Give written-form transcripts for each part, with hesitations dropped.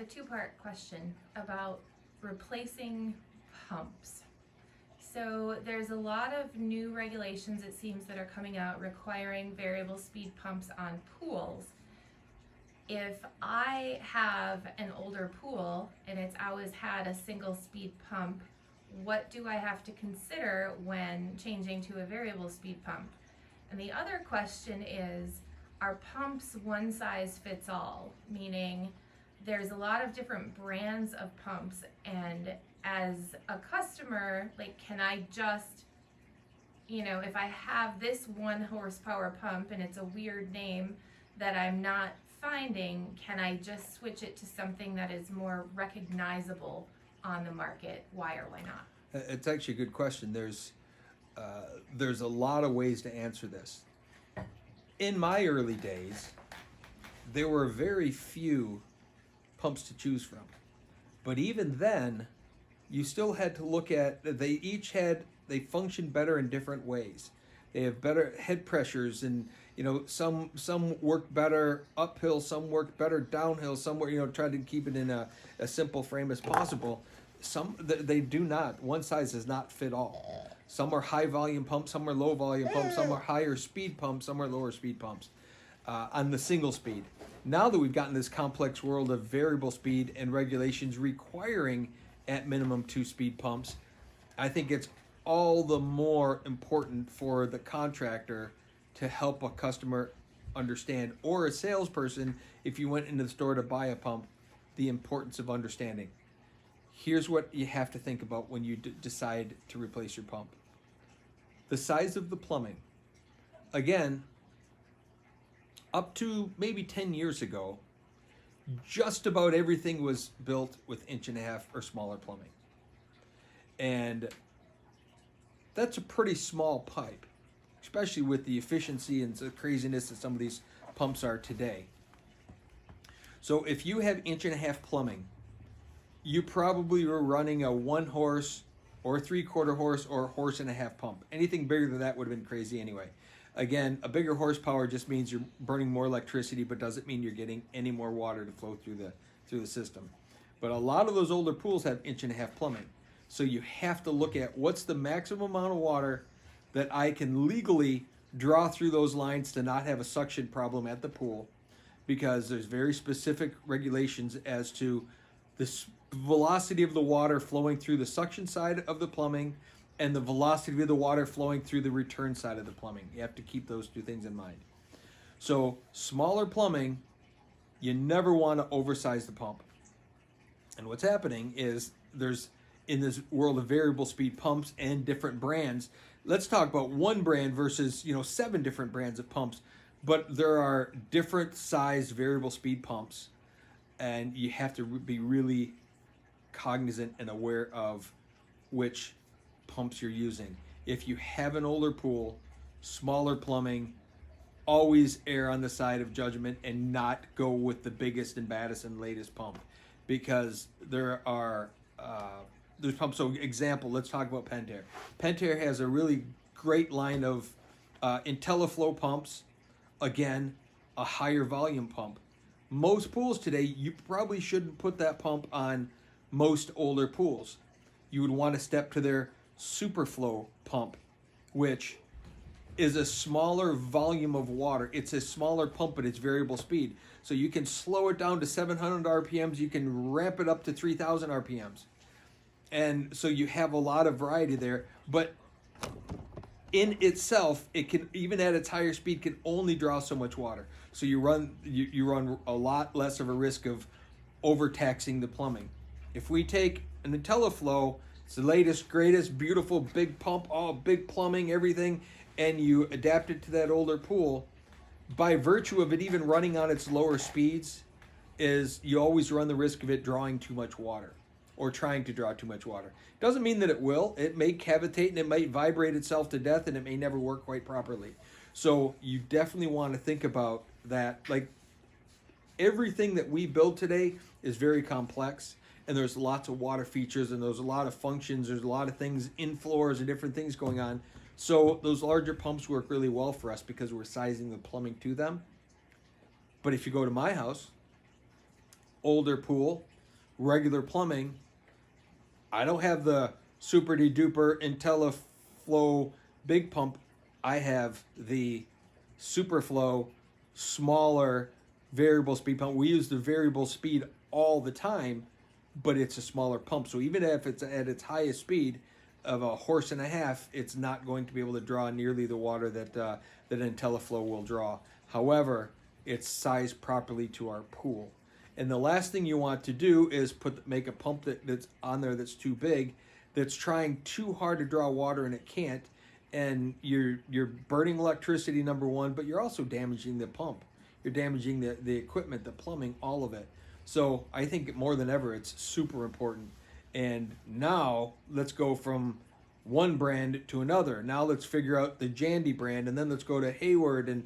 a two-part question about replacing pumps. So there's a lot of new regulations, it seems, that are coming out requiring variable speed pumps on pools. If I have an older pool and it's always had a single speed pump, what do I have to consider when changing to a variable speed pump? And the other question is, are pumps one size fits all? Meaning there's a lot of different brands of pumps, and as a customer, like, can I just, if I have this 1 horsepower pump and it's a weird name that I'm not finding, can I just switch it to something that is more recognizable on the market? Why or why not? It's actually a good question. There's a lot of ways to answer this. In my early days, there were very few pumps to choose from. But even then, you still had to look at, they function better in different ways. They have better head pressures, and some work better uphill, some work better downhill, some work, try to keep it in a simple frame as possible. Some they do not. One size does not fit all. Some are high volume pumps, some are low volume pumps, some are higher speed pumps, some are lower speed pumps on the single speed. Now that we've gotten this complex world of variable speed and regulations requiring at minimum 2 speed pumps, I think it's all the more important for the contractor to help a customer understand, or a salesperson, if you went into the store to buy a pump, the importance of understanding. Here's what you have to think about when you decide to replace your pump. The size of the plumbing. Again, up to maybe 10 years ago, just about everything was built with 1.5" or smaller plumbing. And that's a pretty small pipe, especially with the efficiency and the craziness that some of these pumps are today. So if you have 1.5" plumbing, you probably were running a 1 horse or 3/4 horse or 1.5 horse pump. Anything bigger than that would have been crazy anyway. Again, a bigger horsepower just means you're burning more electricity, but doesn't mean you're getting any more water to flow through the system. But a lot of those older pools have 1.5" plumbing. So you have to look at what's the maximum amount of water that I can legally draw through those lines to not have a suction problem at the pool, because there's very specific regulations as to the velocity of the water flowing through the suction side of the plumbing and the velocity of the water flowing through the return side of the plumbing. You have to keep those two things in mind. So smaller plumbing, you never want to oversize the pump. And what's happening is there's, in this world of variable speed pumps and different brands, let's talk about one brand versus 7 different brands of pumps, but there are different size variable speed pumps, and you have to be really cognizant and aware of which pumps you're using. If you have an older pool, smaller plumbing, always err on the side of judgment and not go with the biggest and baddest and latest pump, because there's pumps. So example, let's talk about Pentair. Pentair has a really great line of IntelliFlow pumps. Again, a higher volume pump. Most pools today, you probably shouldn't put that pump on most older pools. You would want to step to their SuperFlow pump, which is a smaller volume of water. It's a smaller pump, but it's variable speed. So you can slow it down to 700 RPMs. You can ramp it up to 3,000 RPMs. And so you have a lot of variety there. But in itself, it can, even at its higher speed, can only draw so much water. So you run a lot less of a risk of overtaxing the plumbing. If we take an IntelliFlow, it's the latest, greatest, beautiful, big pump, all big plumbing, everything, and you adapt it to that older pool, by virtue of it even running on its lower speeds, is you always run the risk of it drawing too much water or trying to draw too much water. Doesn't mean that it will. It may cavitate and it might vibrate itself to death, and it may never work quite properly. So you definitely want to think about that. Like, everything that we build today is very complex, and there's lots of water features, and there's a lot of functions, there's a lot of things in floors and different things going on. So those larger pumps work really well for us because we're sizing the plumbing to them. But if you go to my house, older pool, regular plumbing, I don't have the super duper IntelliFlow big pump. I have the Superflow smaller variable speed pump. We use the variable speed all the time, but it's a smaller pump. So even if it's at its highest speed of 1.5 horses, it's not going to be able to draw nearly the water that that IntelliFlow will draw. However, it's sized properly to our pool. And the last thing you want to do is make a pump that's on there that's too big, that's trying too hard to draw water and it can't. And you're burning electricity, number one, but you're also damaging the pump. You're damaging the equipment, the plumbing, all of it. So I think more than ever, it's super important. And now let's go from one brand to another. Now let's figure out the Jandy brand, and then let's go to Hayward, and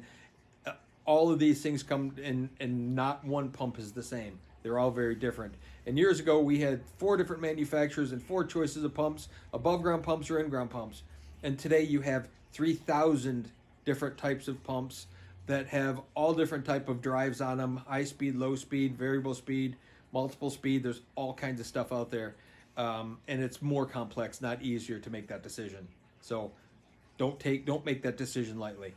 all of these things come in, and not one pump is the same. They're all very different. And years ago, we had 4 different manufacturers and 4 choices of pumps, above ground pumps or in-ground pumps. And today you have 3,000 different types of pumps that have all different type of drives on them, high speed, low speed, variable speed, multiple speed. There's all kinds of stuff out there. And it's more complex, not easier to make that decision. So don't make that decision lightly.